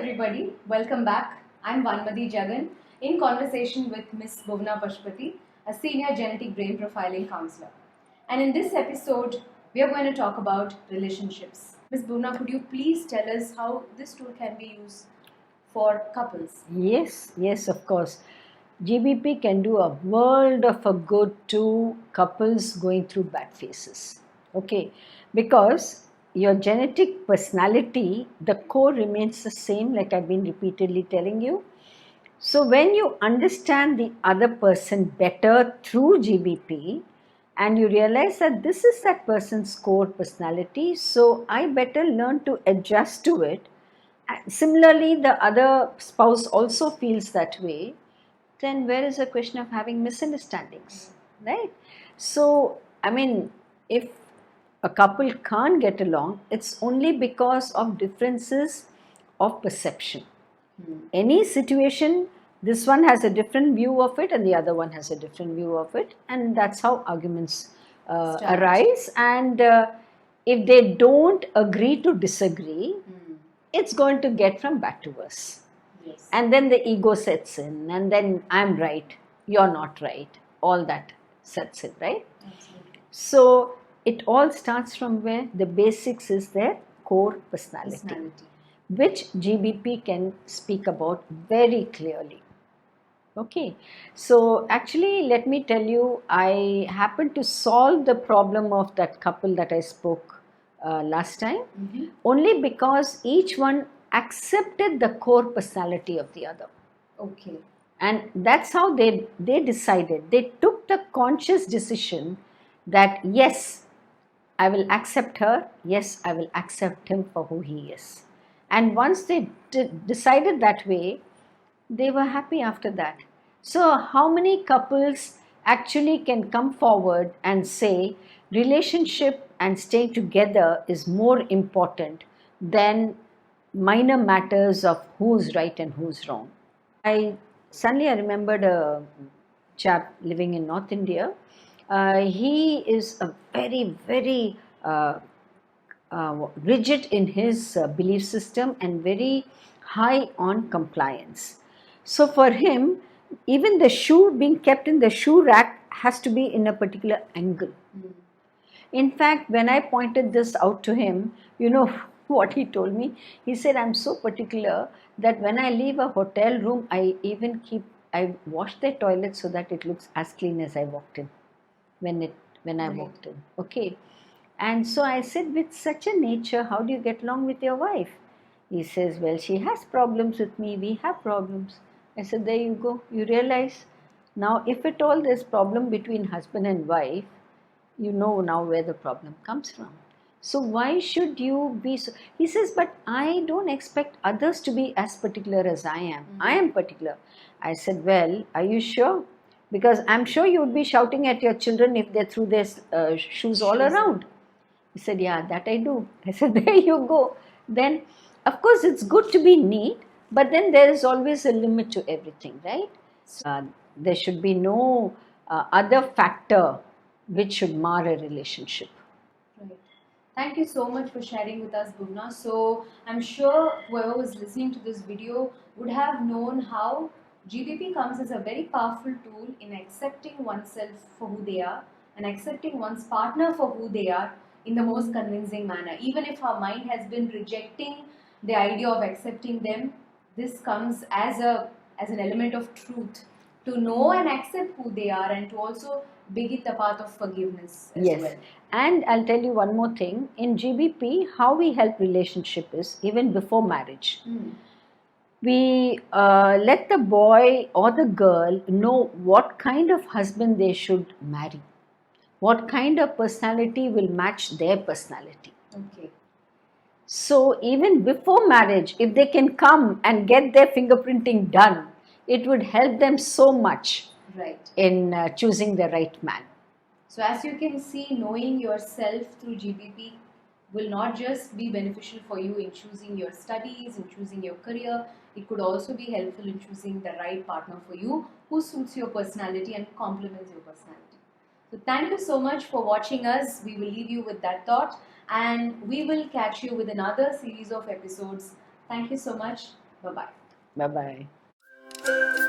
everybody, welcome back. I'm Vaanmadhi Jagan in conversation with Miss Bhuvana Pashupathi, a senior genetic brain profiling counselor. And in this episode, we are going to talk about relationships. Miss Bhuvana, could you please tell us how this tool can be used for couples? Yes, of course. GBP can do a world of a good to couples going through bad phases. Okay, because your genetic personality, the core remains the same, like I've been repeatedly telling you. So, when you understand the other person better through GBP and you realize that this is that person's core personality, so I better learn to adjust to it. Similarly, the other spouse also feels that way, then where is the question of having misunderstandings, right? So, I mean, if a couple can't get along, it's only because of differences of perception. Any situation, this one has a different view of it and the other one has a different view of it, and that's how arguments arise. And if they don't agree to disagree, it's going to get from bad to worse. Yes. And then the ego sets in, and then I'm right, you're not right, all that sets in, right? Absolutely. So it all starts from where the basics is their core personality, which GBP can speak about very clearly. Okay, so actually, let me tell you, I happened to solve the problem of that couple that I spoke last time, only because each one accepted the core personality of the other. Okay. And that's how they decided. They took the conscious decision that yes, I will accept her, yes, I will accept him for who he is. And once they decided that way, they were happy after that. So, how many couples actually can come forward and say relationship and staying together is more important than minor matters of who's right and who's wrong? I remembered a chap living in North India. He is a very rigid in his belief system and very high on compliance. So for him, even the shoe being kept in the shoe rack has to be in a particular angle. In fact, when I pointed this out to him, you know what he told me? He said, I'm so particular that when I leave a hotel room, I wash the toilet so that it looks as clean as I walked in when I walked in. Okay. And so I said, with such a nature, how do you get along with your wife? He says, well, she has problems with me, we have problems. I said, there you go. You realize now, if at all there's problem between husband and wife, you know now where the problem comes from. So why should you be so? He says, but I don't expect others to be as particular as I am. I am particular. I said, well, are you sure? Because I'm sure you would be shouting at your children if they threw their shoes all around. He said, yeah, that I do. I said, there you go. Then, of course, it's good to be neat, but then there is always a limit to everything, right? There should be no other factor which should mar a relationship. Right. Thank you so much for sharing with us, Bhuvana. So I'm sure whoever was listening to this video would have known how GBP comes as a very powerful tool in accepting oneself for who they are and accepting one's partner for who they are in the most convincing manner. Even if our mind has been rejecting the idea of accepting them, this comes as an element of truth to know and accept who they are and to also begin the path of forgiveness as Yes. well. And I'll tell you one more thing. In GBP, how we help relationship is even before marriage. We let the boy or the girl know what kind of husband they should marry, what kind of personality will match their personality. Okay. So even before marriage, if they can come and get their fingerprinting done, it would help them so much in choosing the right man. So as you can see, knowing yourself through GBP will not just be beneficial for you in choosing your studies, in choosing your career. It could also be helpful in choosing the right partner for you who suits your personality and complements your personality. So thank you so much for watching us. We will leave you with that thought and we will catch you with another series of episodes. Thank you so much. Bye bye. Bye bye.